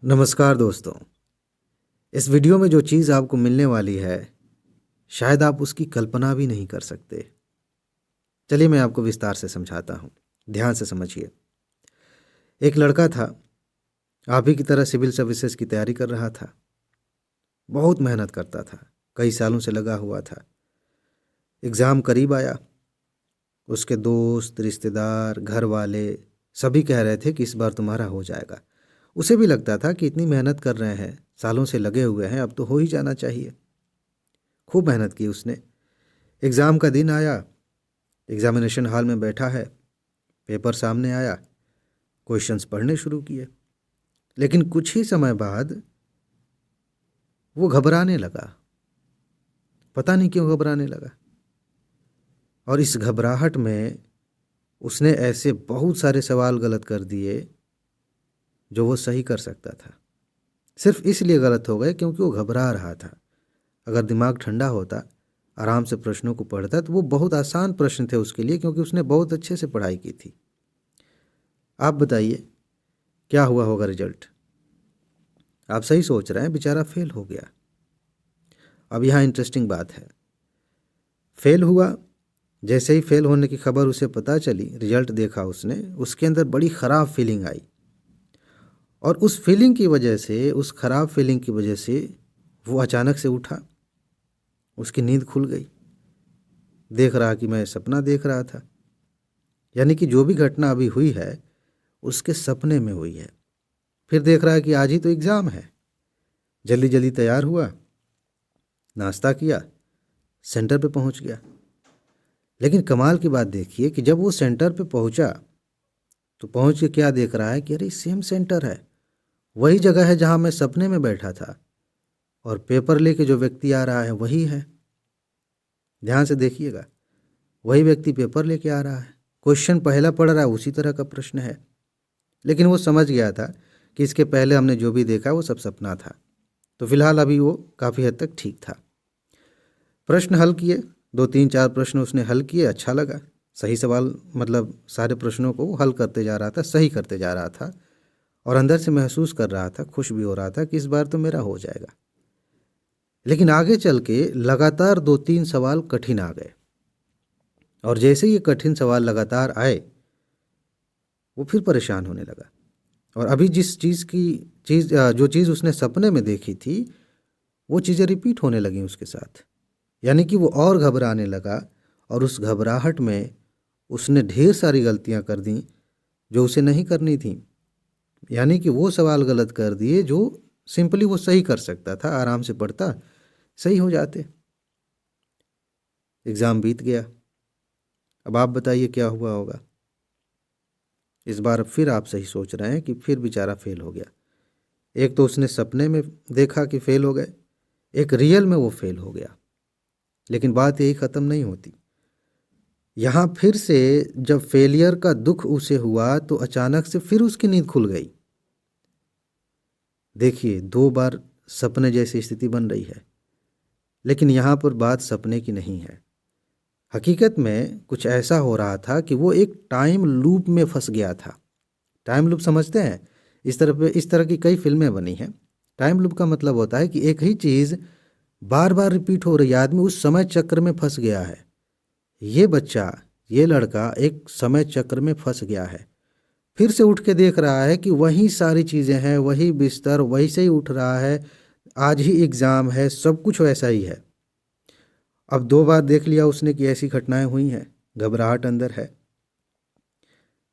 नमस्कार दोस्तों। इस वीडियो में जो चीज़ आपको मिलने वाली है शायद आप उसकी कल्पना भी नहीं कर सकते। चलिए मैं आपको विस्तार से समझाता हूँ, ध्यान से समझिए। एक लड़का था, आप ही की तरह सिविल सर्विसेज की तैयारी कर रहा था। बहुत मेहनत करता था, कई सालों से लगा हुआ था। एग्ज़ाम करीब आया, उसके दोस्त, रिश्तेदार, घर वाले सभी कह रहे थे कि इस बार तुम्हारा हो जाएगा। उसे भी लगता था कि इतनी मेहनत कर रहे हैं, सालों से लगे हुए हैं, अब तो हो ही जाना चाहिए। खूब मेहनत की उसने। एग्ज़ाम का दिन आया, एग्जामिनेशन हॉल में बैठा है, पेपर सामने आया, क्वेश्चंस पढ़ने शुरू किए। लेकिन कुछ ही समय बाद वो घबराने लगा। पता नहीं क्यों घबराने लगा। और इस घबराहट में उसने ऐसे बहुत सारे सवाल गलत कर दिए जो वो सही कर सकता था। सिर्फ इसलिए गलत हो गए क्योंकि वो घबरा रहा था। अगर दिमाग ठंडा होता, आराम से प्रश्नों को पढ़ता, तो वो बहुत आसान प्रश्न थे उसके लिए, क्योंकि उसने बहुत अच्छे से पढ़ाई की थी। आप बताइए क्या हुआ होगा रिजल्ट? आप सही सोच रहे हैं, बेचारा फेल हो गया। अब यहाँ इंटरेस्टिंग बात है, फेल हुआ। जैसे ही फेल होने की खबर उसे पता चली, रिजल्ट देखा उसने, उसके अंदर बड़ी ख़राब फीलिंग आई। और उस फीलिंग की वजह से, उस ख़राब फीलिंग की वजह से वो अचानक से उठा, उसकी नींद खुल गई। देख रहा कि मैं सपना देख रहा था, यानी कि जो भी घटना अभी हुई है उसके सपने में हुई है। फिर देख रहा है कि आज ही तो एग्ज़ाम है। जल्दी जल्दी तैयार हुआ, नाश्ता किया, सेंटर पे पहुंच गया। लेकिन कमाल की बात देखिए कि जब वो सेंटर पे पहुंचा तो पहुंच के क्या देख रहा है कि अरे सेम सेंटर है, वही जगह है जहां मैं सपने में बैठा था, और पेपर लेके जो व्यक्ति आ रहा है वही है। ध्यान से देखिएगा, वही व्यक्ति पेपर लेके आ रहा है, क्वेश्चन पहला पढ़ रहा है, उसी तरह का प्रश्न है। लेकिन वो समझ गया था कि इसके पहले हमने जो भी देखा वो सब सपना था, तो फिलहाल अभी वो काफ़ी हद तक ठीक था। प्रश्न हल किए, 2 3 4 प्रश्न उसने हल किए, अच्छा लगा। सही सवाल, मतलब सारे प्रश्नों को वो हल करते जा रहा था, सही करते जा रहा था, और अंदर से महसूस कर रहा था, खुश भी हो रहा था कि इस बार तो मेरा हो जाएगा। लेकिन आगे चल के लगातार 2 3 सवाल कठिन आ गए, और जैसे ये कठिन सवाल लगातार आए वो फिर परेशान होने लगा। और अभी जिस जो चीज़ उसने सपने में देखी थी वो चीज़ें रिपीट होने लगी उसके साथ, यानी कि वो और घबराने लगा। और उस घबराहट में उसने ढेर सारी गलतियां कर दी जो उसे नहीं करनी थी, यानी कि वो सवाल गलत कर दिए जो सिंपली वो सही कर सकता था, आराम से पढ़ता, सही हो जाते। एग्ज़ाम बीत गया। अब आप बताइए क्या हुआ होगा? इस बार फिर आप सही सोच रहे हैं कि फिर बेचारा फेल हो गया। एक तो उसने सपने में देखा कि फेल हो गए, एक रियल में वो फेल हो गया। लेकिन बात यही ख़त्म नहीं होती। यहाँ फिर से जब फेलियर का दुख उसे हुआ तो अचानक से फिर उसकी नींद खुल गई। देखिए, 2 बार सपने जैसी स्थिति बन रही है। लेकिन यहाँ पर बात सपने की नहीं है। हकीकत में कुछ ऐसा हो रहा था कि वो एक टाइम लूप में फंस गया था। टाइम लूप समझते हैं? इस तरह की कई फिल्में बनी हैं। टाइम लूप का मतलब होता है कि एक ही चीज़ बार बार रिपीट हो रही है, आदमी उस समय चक्र में फंस गया है। ये बच्चा, ये लड़का एक समय चक्र में फंस गया है। फिर से उठ के देख रहा है कि वही सारी चीज़ें हैं, वही बिस्तर, वही से ही उठ रहा है, आज ही एग्ज़ाम है, सब कुछ वैसा ही है। अब 2 बार देख लिया उसने कि ऐसी घटनाएं हुई हैं, घबराहट अंदर है।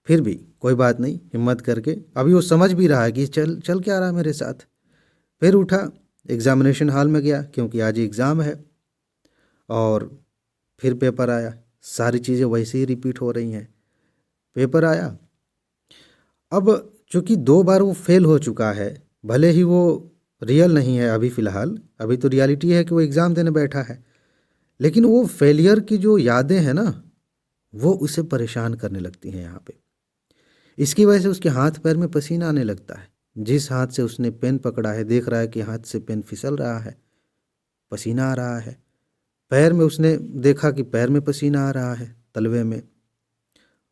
फिर भी कोई बात नहीं, हिम्मत करके अभी वो समझ भी रहा है कि चल चल क्या रहा है मेरे साथ। फिर उठा, एग्ज़ामिनेशन हॉल में गया क्योंकि आज एग्ज़ाम है, और फिर पेपर आया। सारी चीज़ें वैसे ही रिपीट हो रही हैं। पेपर आया। अब चूंकि 2 बार वो फेल हो चुका है, भले ही वो रियल नहीं है अभी फ़िलहाल, अभी तो रियलिटी है कि वो एग्ज़ाम देने बैठा है, लेकिन वो फेलियर की जो यादें हैं ना, वो उसे परेशान करने लगती हैं यहाँ पे। इसकी वजह से उसके हाथ पैर में पसीना आने लगता है। जिस हाथ से उसने पेन पकड़ा है, देख रहा है कि हाथ से पेन फिसल रहा है, पसीना आ रहा है। पैर में उसने देखा कि पैर में पसीना आ रहा है, तलवे में।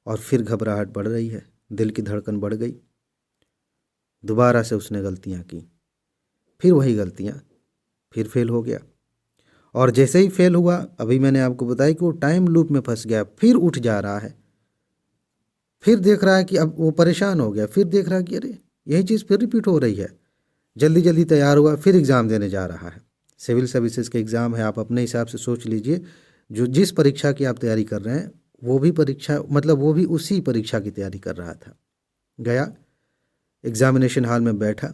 और फिर घबराहट बढ़ रही है, दिल की धड़कन बढ़ गई। दोबारा से उसने गलतियां की, फिर वही गलतियां, फिर फेल हो गया। और जैसे ही फेल हुआ, अभी मैंने आपको बताया कि वो टाइम लूप में फंस गया, फिर उठ जा रहा है, फिर देख रहा है कि अब वो परेशान हो गया, फिर देख रहा है कि अरे यही चीज़ फिर रिपीट हो रही है। जल्दी जल्दी तैयार हुआ, फिर एग्ज़ाम देने जा रहा है। सिविल सर्विसेज के एग्ज़ाम है, आप अपने हिसाब से सोच लीजिए। जो जिस परीक्षा की आप तैयारी कर रहे हैं, वो भी परीक्षा, मतलब वो भी उसी परीक्षा की तैयारी कर रहा था। गया, एग्जामिनेशन हॉल में बैठा,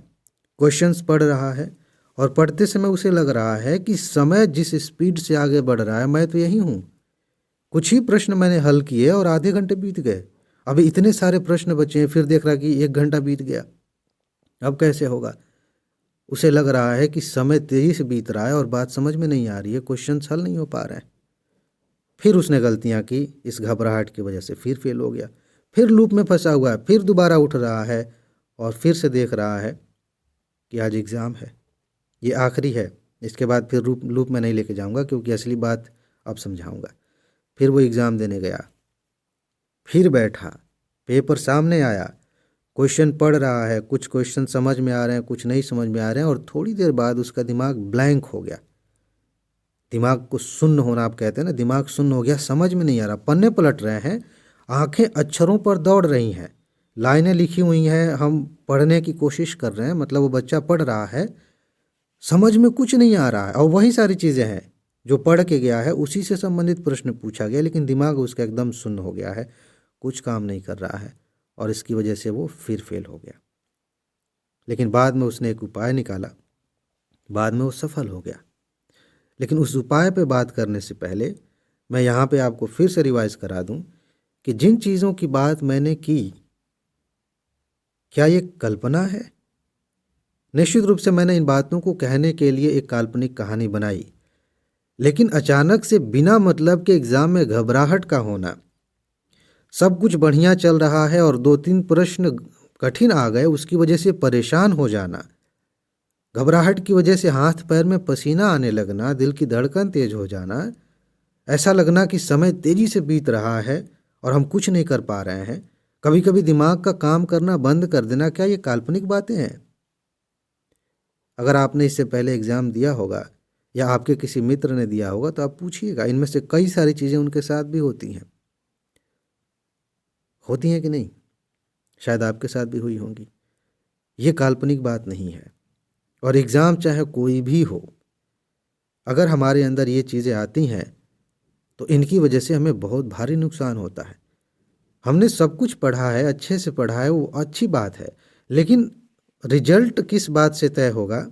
क्वेश्चंस पढ़ रहा है, और पढ़ते समय उसे लग रहा है कि समय जिस स्पीड से आगे बढ़ रहा है, मैं तो यही हूँ। कुछ ही प्रश्न मैंने हल किए और आधे घंटे बीत गए, अभी इतने सारे प्रश्न बचे हैं। फिर देख रहा कि 1 घंटा बीत गया, अब कैसे होगा। उसे लग रहा है कि समय तेजी से बीत रहा है और बात समझ में नहीं आ रही है, क्वेश्चन हल नहीं हो पा रहे हैं। फिर उसने गलतियां की, इस घबराहट की वजह से फिर फेल हो गया, फिर लूप में फंसा हुआ है, फिर दोबारा उठ रहा है और फिर से देख रहा है कि आज एग्ज़ाम है, ये आखिरी है, इसके बाद फिर लूप में नहीं लेके जाऊंगा, क्योंकि असली बात अब समझाऊंगा। फिर वो एग्ज़ाम देने गया, फिर बैठा, पेपर सामने आया, क्वेश्चन पढ़ रहा है, कुछ क्वेश्चन समझ में आ रहे हैं, कुछ नहीं समझ में आ रहे हैं, और थोड़ी देर बाद उसका दिमाग ब्लैंक हो गया। दिमाग को शून्य होना आप कहते हैं ना, दिमाग शून्य हो गया, समझ में नहीं आ रहा, पन्ने पलट रहे हैं, आंखें अक्षरों पर दौड़ रही हैं, लाइनें लिखी हुई हैं, हम पढ़ने की कोशिश कर रहे हैं, मतलब वो बच्चा पढ़ रहा है, समझ में कुछ नहीं आ रहा है, और वही सारी चीज़ें हैं जो पढ़ के गया है, उसी से संबंधित प्रश्न पूछा गया, लेकिन दिमाग उसका एकदम शून्य हो गया है, कुछ काम नहीं कर रहा है, और इसकी वजह से वो फिर फेल हो गया। लेकिन बाद में उसने एक उपाय निकाला, बाद में वो सफल हो गया। लेकिन उस उपाय पे बात करने से पहले मैं यहाँ पे आपको फिर से रिवाइज करा दूँ कि जिन चीज़ों की बात मैंने की, क्या ये कल्पना है? निश्चित रूप से मैंने इन बातों को कहने के लिए एक काल्पनिक कहानी बनाई, लेकिन अचानक से बिना मतलब के एग्ज़ाम में घबराहट का होना, सब कुछ बढ़िया चल रहा है और 2-3 प्रश्न कठिन आ गए, उसकी वजह से परेशान हो जाना, घबराहट की वजह से हाथ पैर में पसीना आने लगना, दिल की धड़कन तेज हो जाना, ऐसा लगना कि समय तेजी से बीत रहा है और हम कुछ नहीं कर पा रहे हैं, कभी कभी दिमाग का काम करना बंद कर देना, क्या ये काल्पनिक बातें हैं? अगर आपने इससे पहले एग्ज़ाम दिया होगा या आपके किसी मित्र ने दिया होगा तो आप पूछिएगा, इनमें से कई सारी चीज़ें उनके साथ भी होती हैं कि नहीं? शायद आपके साथ भी हुई होंगी। ये काल्पनिक बात नहीं है। और एग्ज़ाम चाहे कोई भी हो, अगर हमारे अंदर ये चीज़ें आती हैं तो इनकी वजह से हमें बहुत भारी नुकसान होता है। हमने सब कुछ पढ़ा है, अच्छे से पढ़ा है, वो अच्छी बात है, लेकिन रिजल्ट किस बात से तय होगा,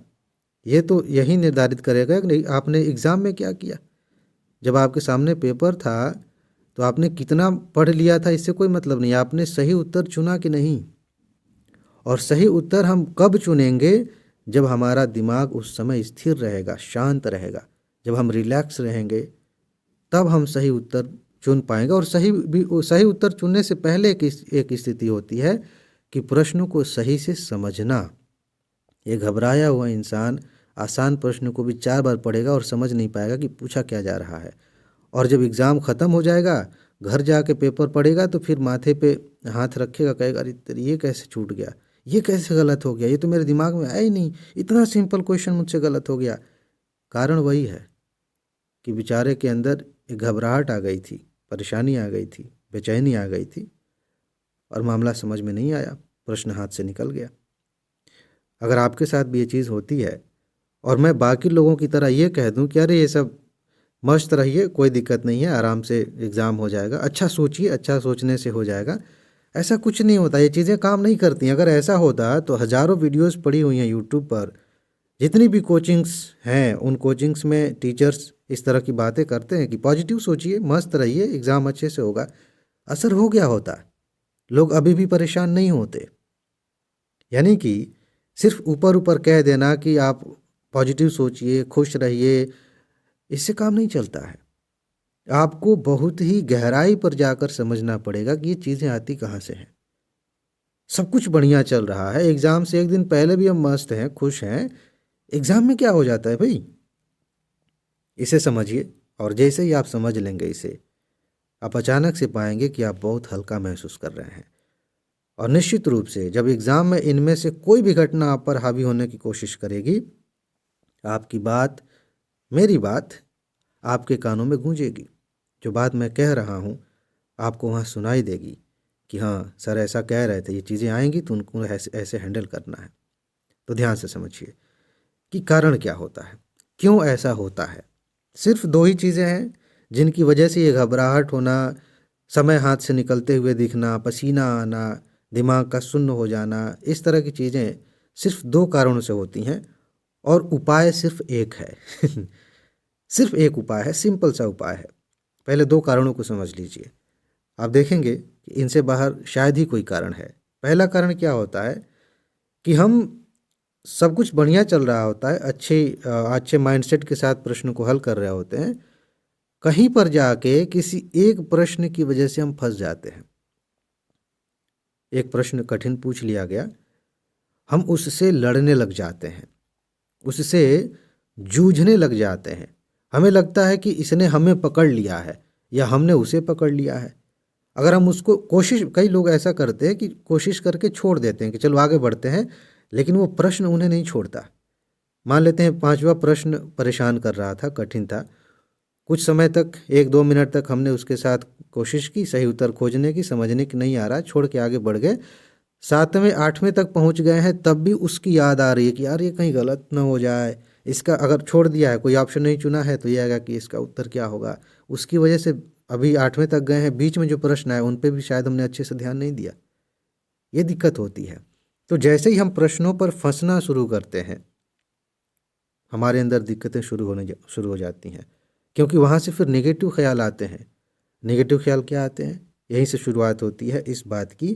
ये तो यही निर्धारित करेगा कि नहीं आपने एग्ज़ाम में क्या किया। जब आपके सामने पेपर था तो आपने कितना पढ़ लिया था, इससे कोई मतलब नहीं, आपने सही उत्तर चुना कि नहीं। और सही उत्तर हम कब चुनेंगे? जब हमारा दिमाग उस समय स्थिर रहेगा, शांत रहेगा, जब हम रिलैक्स रहेंगे, तब हम सही उत्तर चुन पाएंगे। और सही उत्तर चुनने से पहले एक स्थिति होती है कि प्रश्नों को सही से समझना। ये घबराया हुआ इंसान आसान प्रश्न को भी 4 बार पढ़ेगा और समझ नहीं पाएगा कि पूछा क्या जा रहा है। और जब एग्ज़ाम ख़त्म हो जाएगा, घर जाके पेपर पढ़ेगा तो फिर माथे पे हाथ रखेगा, कहेगा अरे तेरी ये कैसे छूट गया, ये कैसे गलत हो गया, ये तो मेरे दिमाग में आया ही नहीं, इतना सिंपल क्वेश्चन मुझसे गलत हो गया। कारण वही है कि बेचारे के अंदर एक घबराहट आ गई थी, परेशानी आ गई थी, बेचैनी आ गई थी, और मामला समझ में नहीं आया, प्रश्न हाथ से निकल गया। अगर आपके साथ भी ये चीज़ होती है और मैं बाकी लोगों की तरह ये कह दूं कि अरे ये सब मस्त रहिए, कोई दिक्कत नहीं है, आराम से एग्ज़ाम हो जाएगा, अच्छा सोचिए, अच्छा सोचने से हो जाएगा, ऐसा कुछ नहीं होता, ये चीज़ें काम नहीं करती। अगर ऐसा होता तो हज़ारों वीडियोस पड़ी हुई हैं यूट्यूब पर, जितनी भी कोचिंग्स हैं उन कोचिंग्स में टीचर्स इस तरह की बातें करते हैं कि पॉजिटिव सोचिए, मस्त रहिए, एग्ज़ाम अच्छे से होगा। असर हो गया होता, लोग अभी भी परेशान नहीं होते। यानी कि सिर्फ ऊपर ऊपर कह देना कि आप पॉजिटिव सोचिए, खुश रहिए, इससे काम नहीं चलता है। आपको बहुत ही गहराई पर जाकर समझना पड़ेगा कि ये चीज़ें आती कहाँ से हैं। सब कुछ बढ़िया चल रहा है, एग्ज़ाम से एक दिन पहले भी हम मस्त हैं, खुश हैं, एग्ज़ाम में क्या हो जाता है भाई? इसे समझिए, और जैसे ही आप समझ लेंगे इसे, आप अचानक से पाएंगे कि आप बहुत हल्का महसूस कर रहे हैं और निश्चित रूप से जब एग्ज़ाम में इनमें से कोई भी घटना आप पर हावी होने की कोशिश करेगी, आपकी बात, मेरी बात आपके कानों में गूंजेगी। जो बात मैं कह रहा हूँ आपको वहाँ सुनाई देगी कि हाँ सर ऐसा कह रहे थे, ये चीज़ें आएंगी तो उनको ऐसे ऐसे हैंडल करना है। तो ध्यान से समझिए कि कारण क्या होता है, क्यों ऐसा होता है। सिर्फ दो ही चीज़ें हैं जिनकी वजह से ये घबराहट होना, समय हाथ से निकलते हुए दिखना, पसीना आना, दिमाग का सुन्न हो जाना, इस तरह की चीज़ें सिर्फ दो कारणों से होती हैं और उपाय सिर्फ एक है। सिर्फ एक उपाय है, सिंपल सा उपाय है। पहले दो कारणों को समझ लीजिए, आप देखेंगे कि इनसे बाहर शायद ही कोई कारण है। पहला कारण क्या होता है कि हम सब कुछ बढ़िया चल रहा होता है, अच्छे माइंडसेट के साथ प्रश्न को हल कर रहे होते हैं, कहीं पर जाके किसी एक प्रश्न की वजह से हम फंस जाते हैं। एक प्रश्न कठिन पूछ लिया गया, हम उससे लड़ने लग जाते हैं, उससे जूझने लग जाते हैं। हमें लगता है कि इसने हमें पकड़ लिया है या हमने उसे पकड़ लिया है। अगर हम उसको कई लोग ऐसा करते हैं कि कोशिश करके छोड़ देते हैं कि चलो आगे बढ़ते हैं, लेकिन वो प्रश्न उन्हें नहीं छोड़ता। मान लेते हैं 5वां प्रश्न परेशान कर रहा था, कठिन था। कुछ समय तक 1-2 मिनट तक हमने उसके साथ कोशिश की सही उत्तर खोजने की, समझने की, नहीं आ रहा, छोड़ के आगे बढ़ गए। 7वें 8वें तक पहुंच गए हैं, तब भी उसकी याद आ रही है कि यार ये कहीं गलत ना हो जाए, इसका अगर छोड़ दिया है, कोई ऑप्शन नहीं चुना है, तो ये आएगा कि इसका उत्तर क्या होगा। उसकी वजह से अभी 8वें तक गए हैं, बीच में जो प्रश्न आए उन पे भी शायद हमने अच्छे से ध्यान नहीं दिया। ये दिक्कत होती है। तो जैसे ही हम प्रश्नों पर फंसना शुरू करते हैं, हमारे अंदर दिक्कतें शुरू हो जाती हैं, क्योंकि वहाँ से फिर नेगेटिव ख्याल आते हैं। नेगेटिव ख्याल क्या आते हैं? यहीं से शुरुआत होती है इस बात की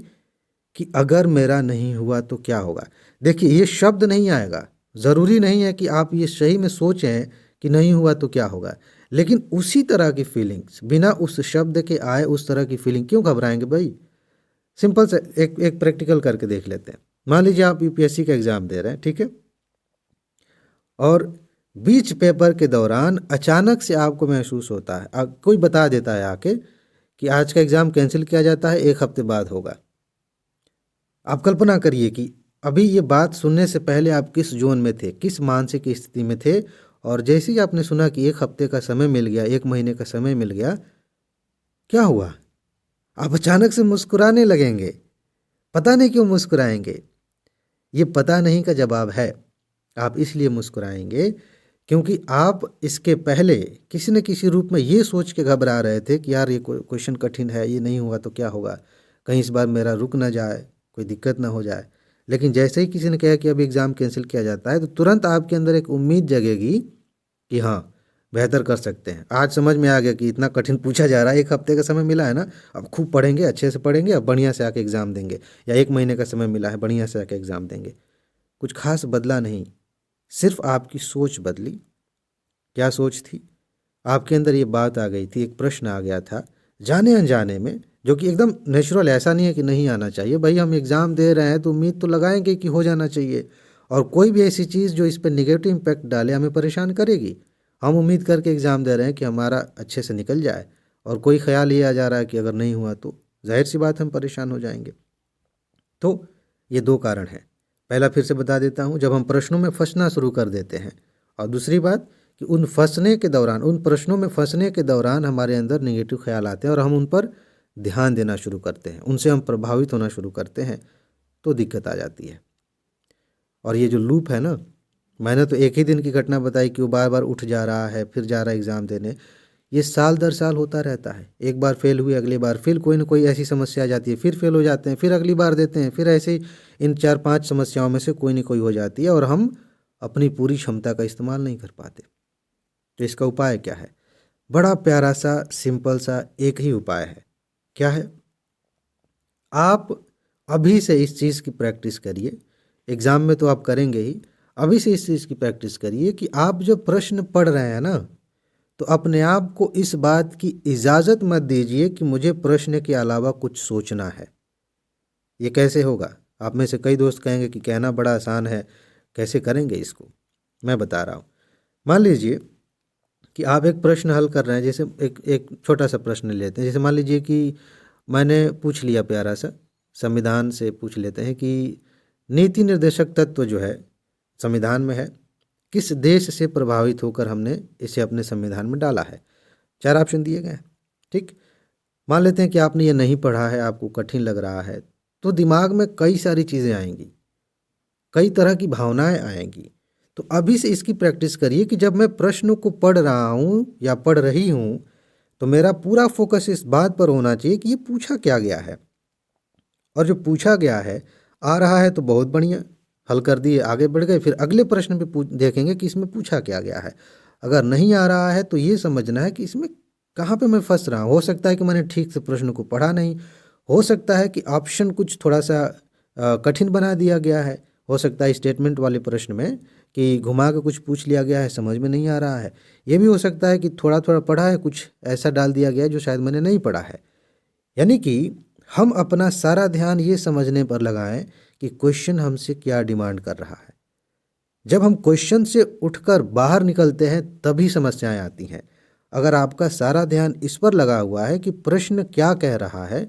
कि अगर मेरा नहीं हुआ तो क्या होगा। देखिए ये शब्द नहीं आएगा, ज़रूरी नहीं है कि आप ये सही में सोचें कि नहीं हुआ तो क्या होगा, लेकिन उसी तरह की फीलिंग्स बिना उस शब्द के आए, उस तरह की फीलिंग क्यों घबराएंगे भाई। सिंपल से एक प्रैक्टिकल करके देख लेते हैं। मान लीजिए आप यूपीएससी का एग्ज़ाम दे रहे हैं, ठीक है, और बीच पेपर के दौरान अचानक से आपको महसूस होता है, कोई बता देता है आके कि आज का एग्ज़ाम कैंसिल किया जाता है, 1 हफ्ते बाद होगा। आप कल्पना करिए कि अभी ये बात सुनने से पहले आप किस जोन में थे, किस मानसिक स्थिति में थे, और जैसे ही आपने सुना कि 1 हफ्ते का समय मिल गया, 1 महीने का समय मिल गया, क्या हुआ? आप अचानक से मुस्कुराने लगेंगे। पता नहीं क्यों मुस्कुराएंगे। ये पता नहीं का जवाब है। आप इसलिए मुस्कुराएंगे क्योंकि आप इसके पहले किसी न किसी रूप में ये सोच के घबरा रहे थे कि यार ये क्वेश्चन कठिन है, ये नहीं हुआ तो क्या होगा, कहीं इस बार मेरा रुक ना जाए, कोई दिक्कत ना हो जाए। लेकिन जैसे ही किसी ने कहा कि अब एग्ज़ाम कैंसिल किया जाता है, तो तुरंत आपके अंदर एक उम्मीद जगेगी कि हाँ बेहतर कर सकते हैं। आज समझ में आ गया कि इतना कठिन पूछा जा रहा है, 1 हफ्ते का समय मिला है ना, अब खूब पढ़ेंगे, अच्छे से पढ़ेंगे, अब बढ़िया से आके एग्ज़ाम देंगे। या 1 महीने का समय मिला है, बढ़िया से आके एग्ज़ाम देंगे। कुछ खास बदला नहीं, सिर्फ आपकी सोच बदली। क्या सोच थी? आपके अंदर ये बात आ गई थी, एक प्रश्न आ गया था जाने अनजाने में, जो कि एकदम नेचुरल, ऐसा नहीं है कि नहीं आना चाहिए भाई, हम एग्ज़ाम दे रहे हैं तो उम्मीद तो लगाएंगे कि हो जाना चाहिए। और कोई भी ऐसी चीज़ जो इस पर निगेटिव इम्पैक्ट डाले, हमें परेशान करेगी। हम उम्मीद करके एग्ज़ाम दे रहे हैं कि हमारा अच्छे से निकल जाए, और कोई ख्याल ये आ जा रहा है कि अगर नहीं हुआ तो जाहिर सी बात हम परेशान हो जाएंगे। तो ये दो कारण हैं। पहला फिर से बता देता हूँ, जब हम प्रश्नों में फंसना शुरू कर देते हैं, और दूसरी बात कि उन फंसने के दौरान, उन प्रश्नों में फंसने के दौरान हमारे अंदर नेगेटिव ख्याल आते हैं और हम उन पर ध्यान देना शुरू करते हैं, उनसे हम प्रभावित होना शुरू करते हैं, तो दिक्कत आ जाती है। और ये जो लूप है ना, मैंने तो एक ही दिन की घटना बताई कि वो बार बार उठ जा रहा है, फिर जा रहा है एग्ज़ाम देने, ये साल दर साल होता रहता है। एक बार फेल हुए, अगली बार फिर कोई ना कोई ऐसी समस्या आ जाती है, फिर फेल हो जाते हैं, फिर अगली बार देते हैं, फिर ऐसे ही इन 4-5 समस्याओं में से कोई ना कोई हो जाती है और हम अपनी पूरी क्षमता का इस्तेमाल नहीं कर पाते। तो इसका उपाय क्या है? बड़ा प्यारा सा, सिंपल सा एक ही उपाय है। क्या है? आप अभी से इस चीज़ की प्रैक्टिस करिए। एग्ज़ाम में तो आप करेंगे ही, अभी से इस चीज़ की प्रैक्टिस करिए कि आप जो प्रश्न पढ़ रहे हैं ना, तो अपने आप को इस बात की इजाज़त मत दीजिए कि मुझे प्रश्न के अलावा कुछ सोचना है। ये कैसे होगा? आप में से कई दोस्त कहेंगे कि कहना बड़ा आसान है, कैसे करेंगे इसको? मैं बता रहा हूँ। मान लीजिए कि आप एक प्रश्न हल कर रहे हैं, जैसे एक एक छोटा सा प्रश्न लेते हैं। जैसे मान लीजिए कि मैंने पूछ लिया प्यारा सा संविधान से पूछ लेते हैं कि नीति निर्देशक तत्व जो है संविधान में है, किस देश से प्रभावित होकर हमने इसे अपने संविधान में डाला है। 4 ऑप्शन दिए गए हैं। ठीक, मान लेते हैं कि आपने ये नहीं पढ़ा है, आपको कठिन लग रहा है, तो दिमाग में कई सारी चीज़ें आएंगी, कई तरह की भावनाएं आएंगी। तो अभी से इसकी प्रैक्टिस करिए कि जब मैं प्रश्न को पढ़ रहा हूँ या पढ़ रही हूँ तो मेरा पूरा फोकस इस बात पर होना चाहिए कि ये पूछा क्या गया है, और जो पूछा गया है आ रहा है तो बहुत बढ़िया, हल कर दिए, आगे बढ़ गए। फिर अगले प्रश्न पे देखेंगे कि इसमें पूछा क्या गया है। अगर नहीं आ रहा है तो ये समझना है कि इसमें कहाँ पे मैं फंस रहा हूँ। हो सकता है कि मैंने ठीक से प्रश्न को पढ़ा नहीं, हो सकता है कि ऑप्शन कुछ थोड़ा सा कठिन बना दिया गया है, हो सकता है स्टेटमेंट वाले प्रश्न में कि घुमा के कुछ पूछ लिया गया है, समझ में नहीं आ रहा है। ये भी हो सकता है कि थोड़ा थोड़ा पढ़ा है, कुछ ऐसा डाल दिया गया है जो शायद मैंने नहीं पढ़ा है। यानी कि हम अपना सारा ध्यान ये समझने पर लगाएं कि क्वेश्चन हमसे क्या डिमांड कर रहा है। जब हम क्वेश्चन से उठकर बाहर निकलते हैं तभी समस्याएं आती हैं। अगर आपका सारा ध्यान इस पर लगा हुआ है कि प्रश्न क्या कह रहा है,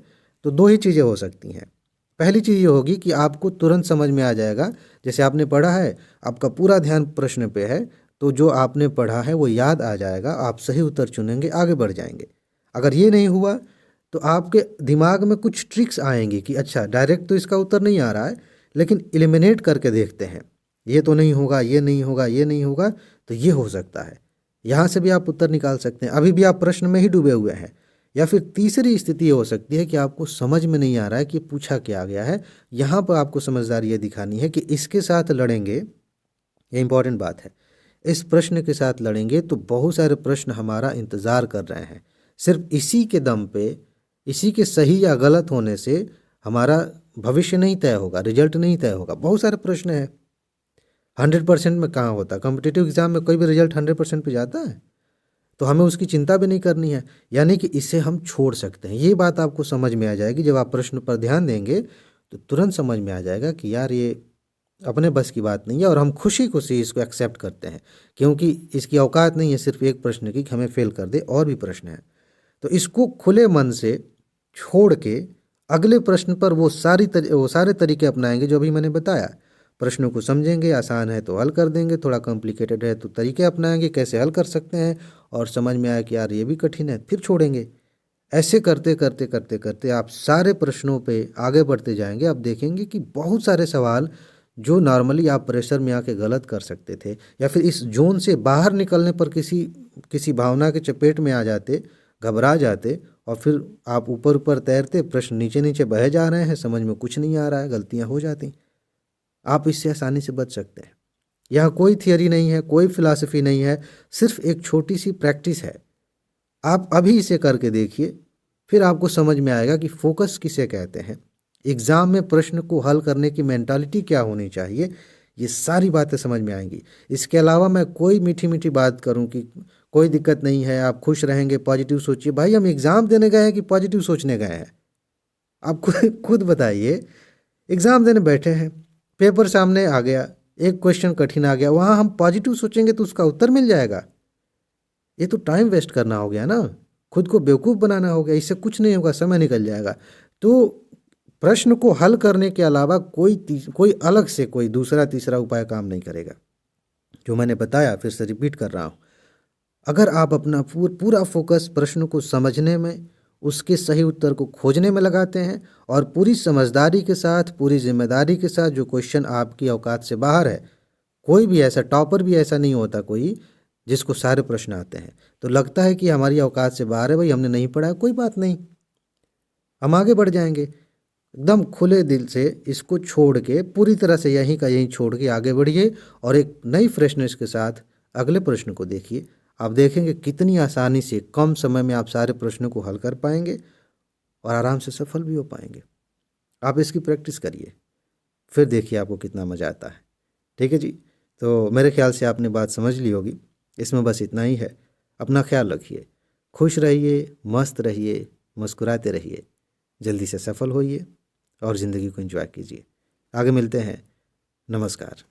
तो 2 ही चीज़ें हो सकती हैं। पहली चीज़ ये होगी कि आपको तुरंत समझ में आ जाएगा, जैसे आपने पढ़ा है, आपका पूरा ध्यान प्रश्न पे है, तो जो आपने पढ़ा है वो याद आ जाएगा, आप सही उत्तर चुनेंगे, आगे बढ़ जाएंगे। अगर ये नहीं हुआ तो आपके दिमाग में कुछ ट्रिक्स आएंगी कि अच्छा डायरेक्ट तो इसका उत्तर नहीं आ रहा है, लेकिन एलिमिनेट करके देखते हैं, ये तो नहीं होगा, ये नहीं होगा, ये नहीं होगा, तो ये हो सकता है। यहाँ से भी आप उत्तर निकाल सकते हैं। अभी भी आप प्रश्न में ही डूबे हुए हैं। या फिर तीसरी स्थिति ये हो सकती है कि आपको समझ में नहीं आ रहा है कि पूछा क्या गया है। यहाँ पर आपको समझदारी ये दिखानी है कि इसके साथ लड़ेंगे, ये इंपॉर्टेंट बात है, इस प्रश्न के साथ लड़ेंगे तो बहुत सारे प्रश्न हमारा इंतज़ार कर रहे हैं। सिर्फ इसी के दम पे, इसी के सही या गलत होने से हमारा भविष्य नहीं तय होगा, रिजल्ट नहीं तय होगा। बहुत सारे प्रश्न हैं, 100% में कहाँ होता, कॉम्पिटिटिव एग्जाम में कोई भी रिजल्ट 100% पे जाता है, तो हमें उसकी चिंता भी नहीं करनी है। यानी कि इसे हम छोड़ सकते हैं। ये बात आपको समझ में आ जाएगी जब आप प्रश्न पर ध्यान देंगे, तो तुरंत समझ में आ जाएगा कि यार ये अपने बस की बात नहीं है, और हम खुशी खुशी इसको एक्सेप्ट करते हैं, क्योंकि इसकी औकात नहीं है सिर्फ एक प्रश्न की कि हमें फेल कर दे, और भी प्रश्न हैं। तो इसको खुले मन से छोड़ के अगले प्रश्न पर वो सारे तरीके अपनाएंगे जो अभी मैंने बताया। प्रश्नों को समझेंगे, आसान है तो हल कर देंगे, थोड़ा कॉम्प्लिकेटेड है तो तरीके अपनाएंगे कैसे हल कर सकते हैं, और समझ में आया कि यार ये भी कठिन है, फिर छोड़ेंगे। ऐसे करते करते करते करते आप सारे प्रश्नों पे आगे बढ़ते जाएंगे। आप देखेंगे कि बहुत सारे सवाल जो नॉर्मली आप प्रेशर में आके गलत कर सकते थे, या फिर इस जोन से बाहर निकलने पर किसी भावना के चपेट में आ जाते, घबरा जाते, और फिर आप ऊपर ऊपर तैरते, प्रश्न नीचे नीचे बहे जा रहे हैं, समझ में कुछ नहीं आ रहा है, गलतियां हो जाती, आप इससे आसानी से बच सकते हैं। यहाँ कोई थियरी नहीं है, कोई फिलॉसफी नहीं है, सिर्फ एक छोटी सी प्रैक्टिस है। आप अभी इसे करके देखिए, फिर आपको समझ में आएगा कि फोकस किसे कहते हैं, एग्ज़ाम में प्रश्न को हल करने की मेंटालिटी क्या होनी चाहिए। ये सारी बातें समझ में आएंगी। इसके अलावा मैं कोई मीठी मीठी बात करूं कि कोई दिक्कत नहीं है, आप खुश रहेंगे, पॉजिटिव सोचिए। भाई हम एग्ज़ाम देने गए हैं कि पॉजिटिव सोचने गए हैं? आप खुद बताइए। एग्ज़ाम देने बैठे हैं, पेपर सामने आ गया, एक क्वेश्चन कठिन आ गया, वहाँ हम पॉजिटिव सोचेंगे तो उसका उत्तर मिल जाएगा? ये तो टाइम वेस्ट करना हो गया ना, खुद को बेवकूफ़ बनाना हो गया। इससे कुछ नहीं होगा, समय निकल जाएगा। तो प्रश्न को हल करने के अलावा कोई अलग से कोई दूसरा तीसरा उपाय काम नहीं करेगा। जो मैंने बताया फिर से रिपीट कर रहा हूँ, अगर आप अपना पूरा फोकस प्रश्न को समझने में, उसके सही उत्तर को खोजने में लगाते हैं, और पूरी समझदारी के साथ, पूरी जिम्मेदारी के साथ, जो क्वेश्चन आपकी औकात से बाहर है, कोई भी ऐसा टॉपर भी ऐसा नहीं होता कोई जिसको सारे प्रश्न आते हैं, तो लगता है कि हमारी औकात से बाहर है, भाई हमने नहीं पढ़ा है, कोई बात नहीं, हम आगे बढ़ जाएंगे। एकदम खुले दिल से इसको छोड़ के, पूरी तरह से यहीं का यहीं छोड़ के आगे बढ़िए, और एक नई फ्रेशनेस के साथ अगले प्रश्न को देखिए। आप देखेंगे कितनी आसानी से कम समय में आप सारे प्रश्नों को हल कर पाएंगे, और आराम से सफल भी हो पाएंगे। आप इसकी प्रैक्टिस करिए, फिर देखिए आपको कितना मज़ा आता है। ठीक है जी, तो मेरे ख्याल से आपने बात समझ ली होगी। इसमें बस इतना ही है। अपना ख्याल रखिए, खुश रहिए, मस्त रहिए, मुस्कुराते रहिए, जल्दी से सफल होइए, और ज़िंदगी को एंजॉय कीजिए। आगे मिलते हैं। नमस्कार।